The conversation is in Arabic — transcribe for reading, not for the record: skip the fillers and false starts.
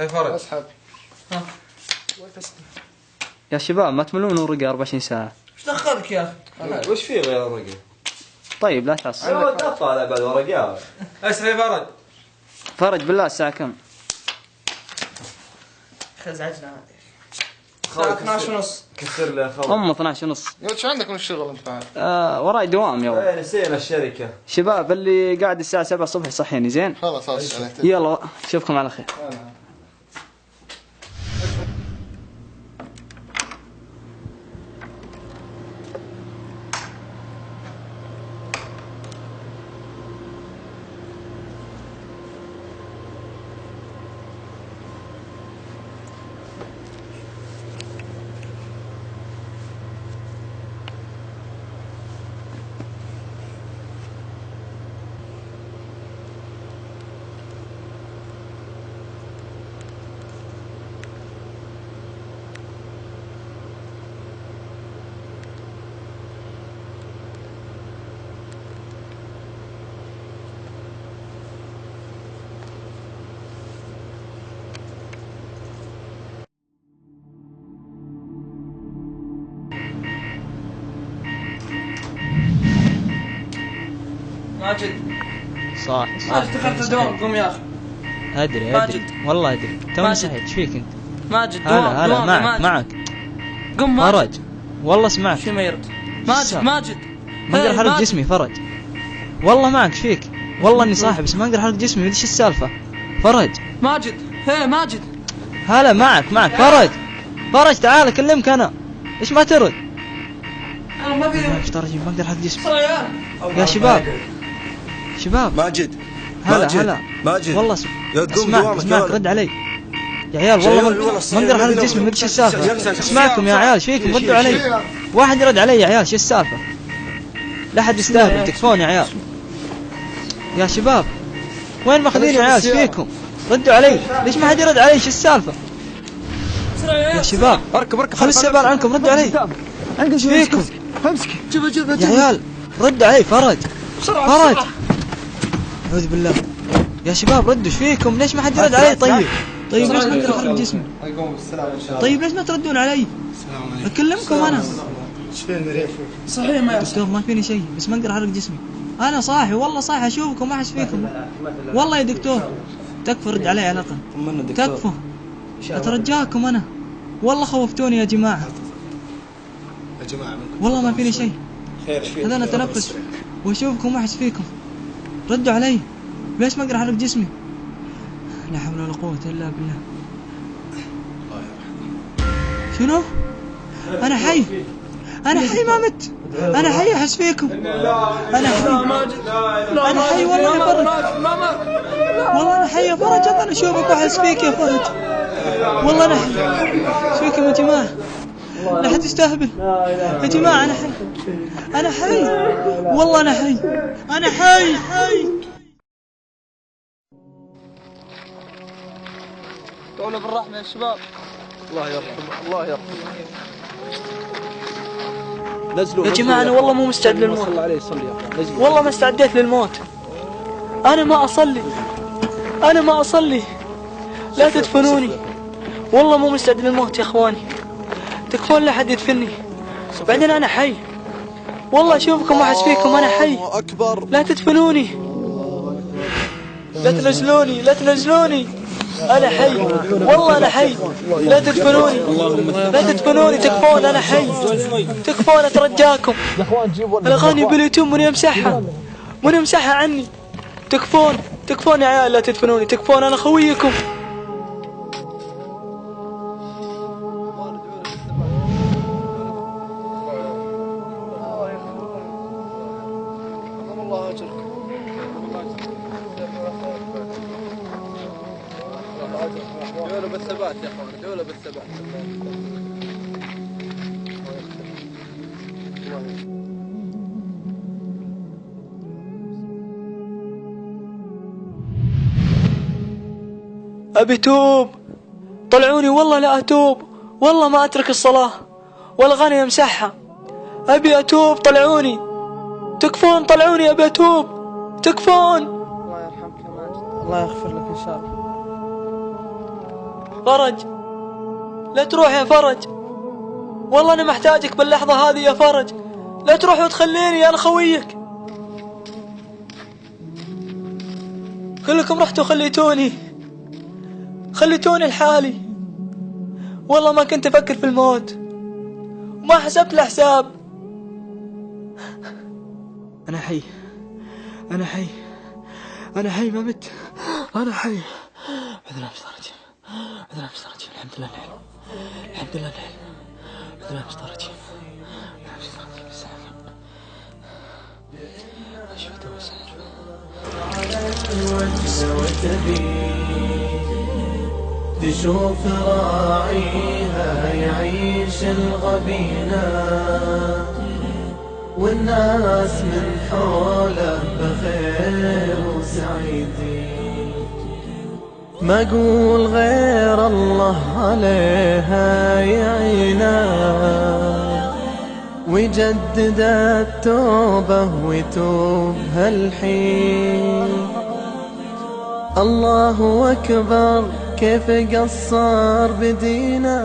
هاي فرج. اسحب. يا شباب ما تملون ورقة 24 ساعة. ايش دخلك يا اخي؟ وش في غير ورقة؟ طيب لا تعصب. انا طالع بعد ورقة. اسحب يا فرج. فرج بالله الساعة كم؟ خزعجنا هذه. الساعة 12 ونص. كسر لي اخوي. 12 ونص. يا ولد شو عندك من الشغل انت بعد؟ وراي دوام يا ولد. نسينا الشركة. شباب اللي قاعد الساعة 7 الصبح يصحيني زين؟ خلاص يلا اشوفكم على خير. ماجد. صح. ماجد دخلت الدوام قوم يا اخي. ادري والله ادري. توني صحيت. ايش فيك انت؟ ماجد هلا معك. قم ماجد. فرج والله سمعت. شو ما يرد؟ ماجد ما اقدر احرك جسمي فرج. والله معك فيك. والله اني صاحي بس ما اقدر احرك جسمي. ايش السالفة؟ فرج. ماجد. ماجد. هلا معك فرج تعال اكلمك انا. ايش ما ترد؟ انا ما في ما اقدر احرك جسمي. يا شباب ماجد. هلا ماجد والله اسمعك رد علي يا عيال. والله ما اقدر احرك جسمي. ما ادري ايش السالفة. اسمعكم يا عيال. ايش فيكم؟ ردوا علي. واحد يرد علي يا عيال. ايش السالفة؟ لا حد يستهبل. تكفون يا عيال. يا شباب وين ماخذيني يا عيال؟ ايش فيكم؟ ردوا علي. ليش ما حد يرد علي؟ ايش السالفة؟ يا شباب اركب خلوا السيارة عنكم. ردوا علي. ايش فيكم؟ امسكي. يا عيال ردوا علي. فرج أعوذ بالله. يا شباب ردوا. ايش فيكم؟ ليش ما حد يرد علي؟ طيب ليش ما اقدر اخرج جسمي؟ طيب ليش ما تردون علي؟ اكلمكم انا. ايش فينا ريف؟ صحيح ما دكتور ما فيني شيء بس ما اقدر احرك جسمي. انا صاحي والله صاحي. اشوفكم ما احس فيكم والله يا دكتور. تكفى رد علي على الاقل. تكفى اترجاكم انا. والله خوفتوني يا جماعة. والله ما فيني شيء. هذا انا اتنفس واشوفكم ما احس فيكم. ردوا علي. ليش ما اقدر احرك جسمي؟ لا حول ولا قوة الا بالله. شنو؟ انا حي ما مت. انا حي احس فيكم. انا حي والله يا فرج. والله انا حي يا فرج. انا اشوفك واحس فيك يا فرج. والله انا حي. ايش فيكم يا جماعة؟ لا حد يستهبل يا جماعة. انا حي والله انا حي. قولوا بالرحمة يا شباب. الله يرحمه. نزلوا يا جماعة أنا والله مو مستعد للموت. والله ما استعديت للموت. أنا ما أصلي. لا تدفنوني. والله مو مستعد للموت يا إخواني. تكفون لا حد يدفني. بعدين أنا حي. والله أشوفكم ما أحس فيكم. أنا حي. لا تدفنوني. لا تنزلوني. أنا حي والله أنا حي. لا تدفنوني. تكفون. أنا حي. تكفون أترجاكم. الأغاني باليوتيوب من يمسحها عني. تكفون يا عيال. لا تدفنوني. تكفون. أنا خويكم. ادعوا له بالثبات يا اخوان. ادعوا له بالثبات. أبي توب. طلعوني والله لا أتوب. والله ما أترك الصلاة والأغاني أمسحها. أبي أتوب. طلعوني. تكفون. طلعوني. أبي أتوب. تكفون. الله يرحمك يا ماجد. الله يغفر لك ان شاء الله. فرج، لا تروح يا فرج، والله أنا محتاجك باللحظة هذه يا فرج، لا تروح وتخليني، أنا خويك. كلكم رحتوا خليتوني لحالي، والله ما كنت أفكر في الموت وما حسبت الحساب. أنا حي، أنا حي، أنا حي، ما مت، أنا حي. عذرا مسترجم، عذرا مسترجم، الحمد لله نحن، الحمد لله نحن، عذرا مسترجم، عذرا مسترجم، السلام. أشهد وسهل تشوف راعيها يعيش الغبينة، والناس من حوله بخير وسعيدين. ما اقول غير الله عليها يعينا، ويجدد التوبة ويتوب هالحين. الله أكبر كيف قصر بدينا.